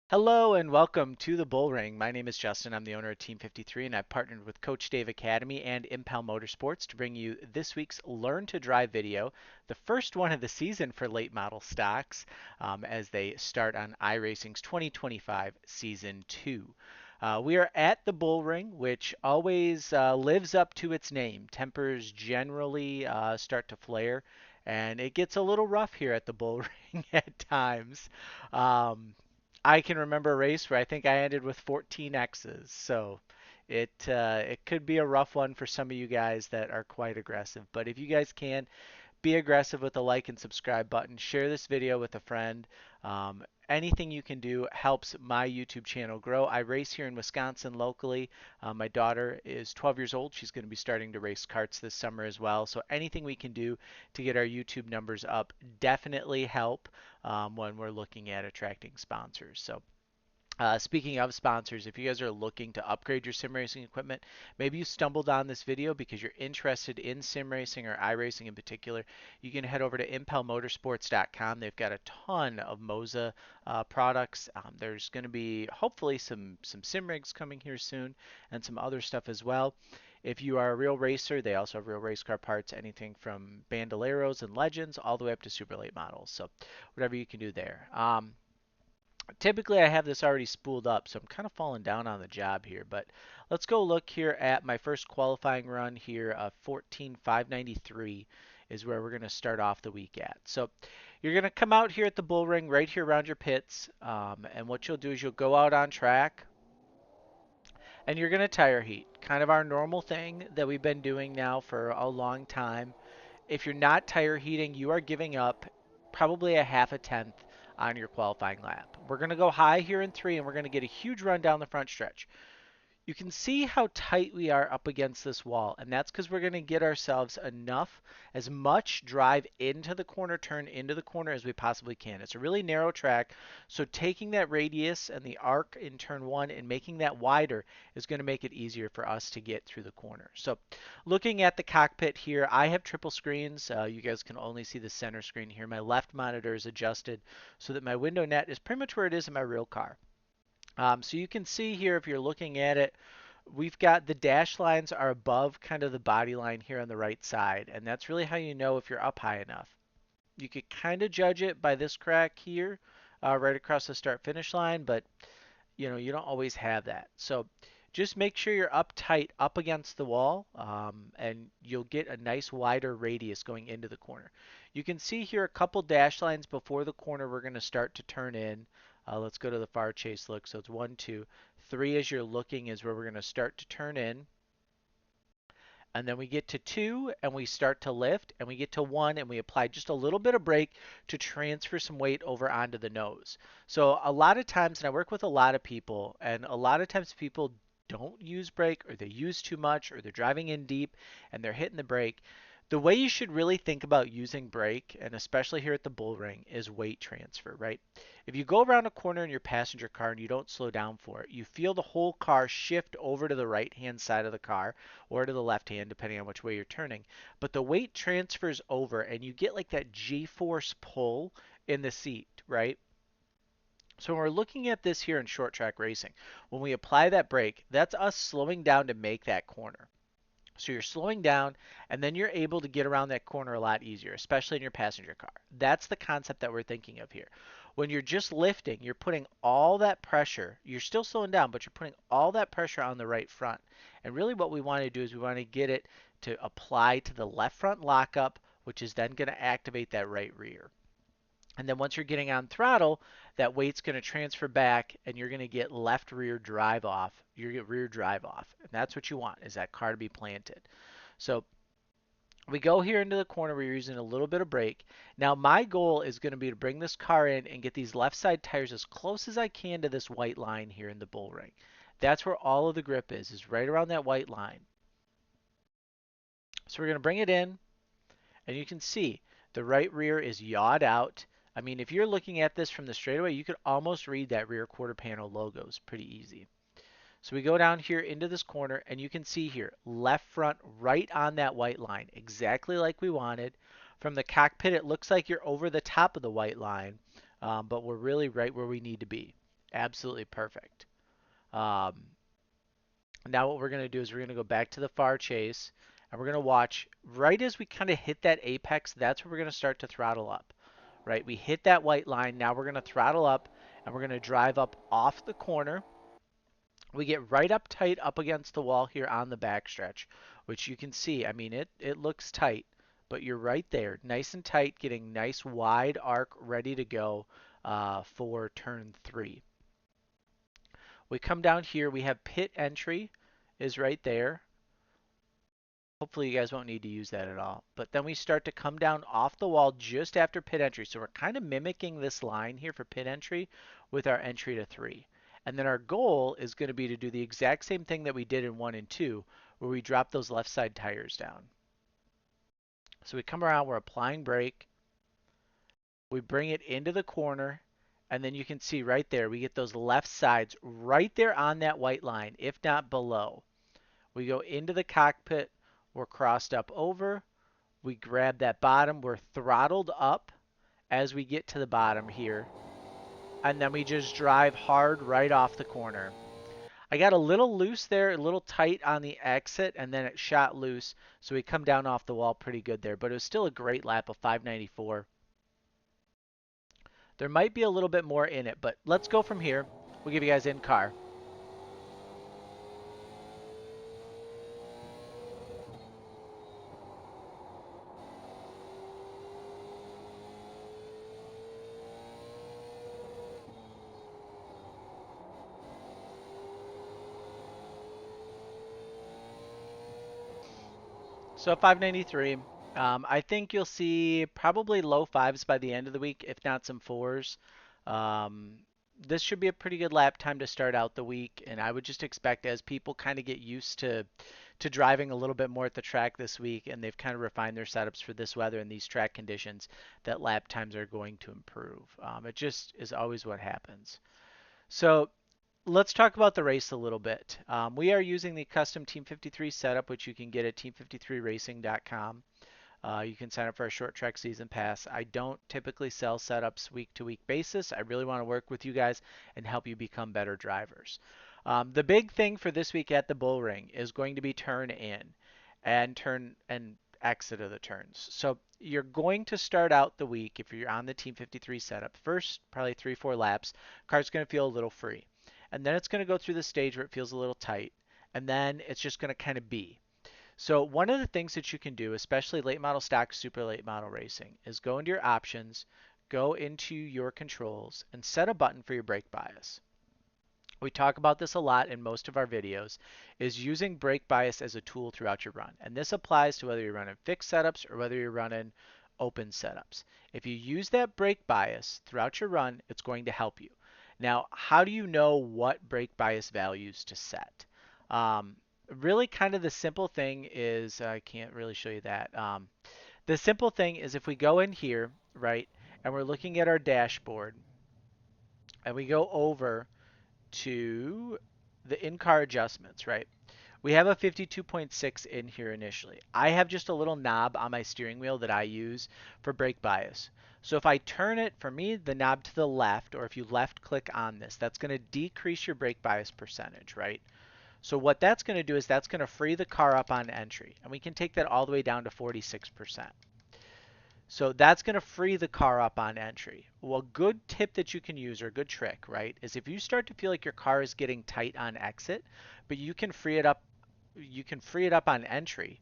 Hello and welcome to the Bullring. My name is Justin. I'm the owner of Team 53, and I've partnered with Coach Dave Academy and Impel Motorsports to bring you this week's Learn to Drive video, the first one of the season for late model stocks as they start on iRacing's 2025 Season 2. We are at the Bullring, which always lives up to its name. Tempers generally start to flare, and it gets a little rough here at the Bullring at times. Um, I can remember a race where I think I ended with 14 X's. So it could be a rough one for some of you guys that are quite aggressive. But if you guys can, be aggressive with the like and subscribe button. Share this video with a friend. Anything you can do helps my YouTube channel grow. I race here in Wisconsin locally. My daughter is 12 years old. She's going to be starting to race karts this summer as well. So anything we can do to get our YouTube numbers up definitely help when we're looking at attracting sponsors. So speaking of sponsors, if you guys are looking to upgrade your sim racing equipment, maybe you stumbled on this video because you're interested in sim racing or iRacing in particular, you can head over to impelmotorsports.com. They've got a ton of Moza products. There's going to be hopefully some sim rigs coming here soon and some other stuff as well. If you are a real racer, they also have real race car parts, anything from Bandoleros and Legends all the way up to super late models. So whatever you can do there. Typically I have this already spooled up, so I'm kind of falling down on the job here. But let's go look here at my first qualifying run here. 14,593 is where we're going to start off the week at. So you're going to come out here at the bull ring right here around your pits. And what you'll do is you'll go out on track and you're going to tire heat. Kind of our normal thing that we've been doing now for a long time. If you're not tire heating, you are giving up probably a half a tenth on your qualifying lap. We're going to go high here in 3, and we're going to get a huge run down the front stretch. You can see how tight we are up against this wall, and that's because we're going to get ourselves as much drive into the corner, turn into the corner as we possibly can. It's a really narrow track, so taking that radius and the arc in turn 1 and making that wider is going to make it easier for us to get through the corner. So looking at the cockpit here, I have triple screens. You guys can only see the center screen here. My left monitor is adjusted so that my window net is pretty much where it is in my real car. So you can see here, if you're looking at it, we've got the dash lines are above kind of the body line here on the right side, and that's really how you know if you're up high enough. You could kind of judge it by this crack here, right across the start finish line, but you don't always have that. So just make sure you're up tight up against the wall, and you'll get a nice wider radius going into the corner. You can see here a couple dash lines before the corner we're going to start to turn in. Let's go to the far chase look. So it's 1, 2, 3 as you're looking is where we're going to start to turn in. And then we get to 2 and we start to lift, and we get to 1 and we apply just a little bit of brake to transfer some weight over onto the nose. So a lot of times, and I work with a lot of people, and a lot of times people don't use brake, or they use too much, or they're driving in deep and they're hitting the brake. The way you should really think about using brake, and especially here at the bull ring, is weight transfer, right? If you go around a corner in your passenger car and you don't slow down for it, you feel the whole car shift over to the right-hand side of the car or to the left hand, depending on which way you're turning. But the weight transfers over and you get like that G-force pull in the seat, right? So when we're looking at this here in short track racing, when we apply that brake, that's us slowing down to make that corner. So you're slowing down, and then you're able to get around that corner a lot easier, especially in your passenger car. That's the concept that we're thinking of here. When you're just lifting, you're putting all that pressure. You're still slowing down, but you're putting all that pressure on the right front. And really what we want to do is we want to get it to apply to the left front lockup, which is then going to activate that right rear. And then once you're getting on throttle, that weight's going to transfer back and you're going to get left rear drive off. You get rear drive off. And that's what you want, is that car to be planted. So we go here into the corner where you're using a little bit of brake. Now my goal is going to be to bring this car in and get these left side tires as close as I can to this white line here in the bull ring. That's where all of the grip is right around that white line. So we're going to bring it in, and you can see the right rear is yawed out. I mean, if you're looking at this from the straightaway, you could almost read that rear quarter panel logos pretty easy. So we go down here into this corner, and you can see here, left front right on that white line, exactly like we wanted. From the cockpit, it looks like you're over the top of the white line, but we're really right where we need to be. Absolutely perfect. Um, Now what we're going to do is we're going to go back to the far chase and we're going to watch right as we kind of hit that apex, that's where we're going to start to throttle up, right? We hit that white line. Now we're going to throttle up and we're going to drive up off the corner. We get right up tight up against the wall here on the backstretch, which you can see. I mean, it looks tight, but you're right there, nice and tight, getting nice wide arc ready to go for turn 3. We come down here. We have pit entry is right there. Hopefully you guys won't need to use that at all. But then we start to come down off the wall just after pit entry. So we're kind of mimicking this line here for pit entry with our entry to 3. And then our goal is going to be to do the exact same thing that we did in 1 and 2, where we drop those left side tires down. So we come around, we're applying brake, we bring it into the corner, and then you can see right there, we get those left sides right there on that white line, if not below. We go into the cockpit, we're crossed up over, we grab that bottom, we're throttled up as we get to the bottom here, and then we just drive hard right off the corner. I got a little loose there, a little tight on the exit, and then it shot loose, so we come down off the wall pretty good there, but it was still a great lap of 594. There might be a little bit more in it, but let's go from here. We'll give you guys in car. So 593. I think you'll see probably low fives by the end of the week, if not some fours. Um, this should be a pretty good lap time to start out the week, and I would just expect as people kind of get used to driving a little bit more at the track this week, and they've kind of refined their setups for this weather and these track conditions, that lap times are going to improve. It just is always what happens. So let's talk about the race a little bit. We are using the custom Team 53 setup, which you can get at team53racing.com. You can sign up for a short track season pass. I don't typically sell setups week to week basis. I really want to work with you guys and help you become better drivers. The big thing for this week at the Bullring is going to be turn in and turn and exit of the turns. So you're going to start out the week, if you're on the Team 53 setup, first probably 3-4 laps, car's going to feel a little free. And then it's going to go through the stage where it feels a little tight. And then it's just going to kind of be. So one of the things that you can do, especially late model stock, super late model racing, is go into your options, go into your controls, and set a button for your brake bias. We talk about this a lot in most of our videos, is using brake bias as a tool throughout your run. And this applies to whether you're running fixed setups or whether you're running open setups. If you use that brake bias throughout your run, it's going to help you. Now, how do you know what brake bias values to set? Um, Really kind of the simple thing is, I can't really show you that. The simple thing is if we go in here, right, and we're looking at our dashboard, and we go over to the in-car adjustments, right? We have a 52.6 in here initially. I have just a little knob on my steering wheel that I use for brake bias. So if I turn it, for me, the knob to the left, or if you left click on this, that's going to decrease your brake bias percentage, right? So what that's going to do is that's going to free the car up on entry. And we can take that all the way down to 46%. So that's going to free the car up on entry. Well, a good tip that you can use, or a good trick, right, is if you start to feel like your car is getting tight on exit, but you can free it up on entry,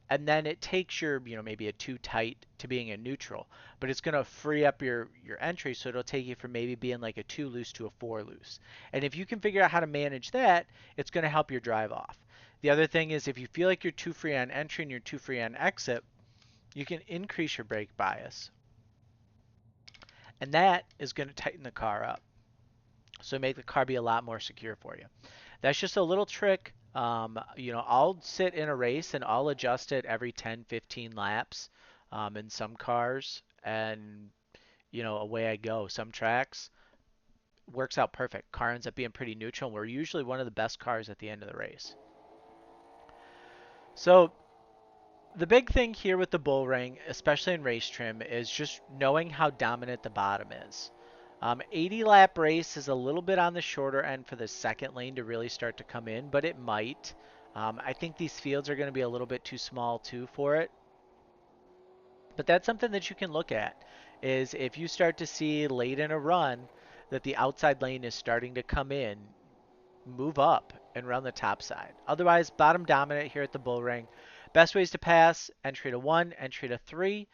and then it takes your, maybe a 2 tight to being a neutral, but it's going to free up your entry, so it'll take you from maybe being like a 2 loose to a 4 loose. And if you can figure out how to manage that, it's going to help your drive off. The other thing is if you feel like you're too free on entry and you're too free on exit, you can increase your brake bias. And that is going to tighten the car up. So make the car be a lot more secure for you. That's just a little trick. I'll sit in a race and I'll adjust it every 10, 15 laps in some cars. And, away I go. Some tracks works out perfect. Car ends up being pretty neutral. And we're usually one of the best cars at the end of the race. So the big thing here with the Bullring, especially in race trim, is just knowing how dominant the bottom is. 80 lap race is a little bit on the shorter end for the second lane to really start to come in, but it might. I think these fields are going to be a little bit too small too for it. But that's something that you can look at is if you start to see late in a run that the outside lane is starting to come in, move up and run the top side. Otherwise, bottom dominant here at the Bullring. Best ways to pass, entry to 1, entry to 3.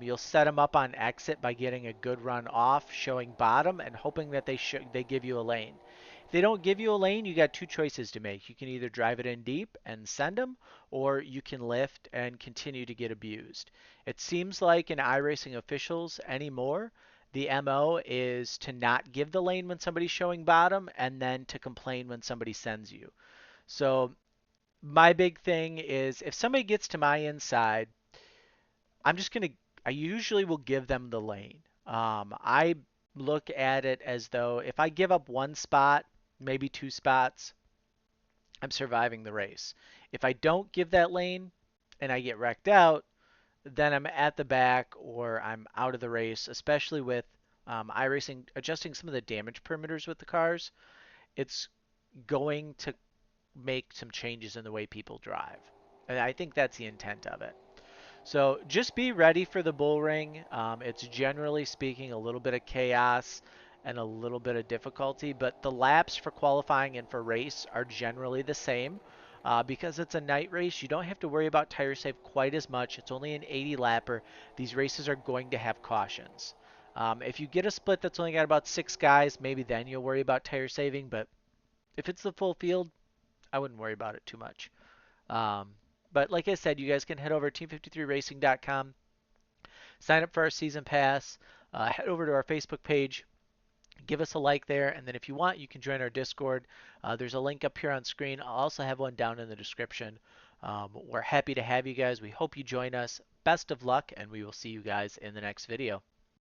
You'll set them up on exit by getting a good run off, showing bottom, and hoping that they give you a lane. If they don't give you a lane, you got two choices to make. You can either drive it in deep and send them, or you can lift and continue to get abused. It seems like in iRacing officials anymore, the MO is to not give the lane when somebody's showing bottom and then to complain when somebody sends you. So my big thing is if somebody gets to my inside, I'm just going to, I usually will give them the lane. I look at it as though if I give up one spot, maybe two spots, I'm surviving the race. If I don't give that lane and I get wrecked out, then I'm at the back or I'm out of the race, especially with iRacing adjusting some of the damage perimeters with the cars. It's going to make some changes in the way people drive. And I think that's the intent of it. So just be ready for the bull ring. It's generally speaking a little bit of chaos and a little bit of difficulty, but the laps for qualifying and for race are generally the same. Because it's a night race, you don't have to worry about tire save quite as much. It's only an 80 lapper. These races are going to have cautions. If you get a split that's only got about 6 guys, maybe then you'll worry about tire saving, but if it's the full field, I wouldn't worry about it too much. Um, but like I said, you guys can head over to team53racing.com, sign up for our season pass, head over to our Facebook page, give us a like there, and then if you want, you can join our Discord. There's a link up here on screen. I'll also have one down in the description. We're happy to have you guys. We hope you join us. Best of luck, and we will see you guys in the next video.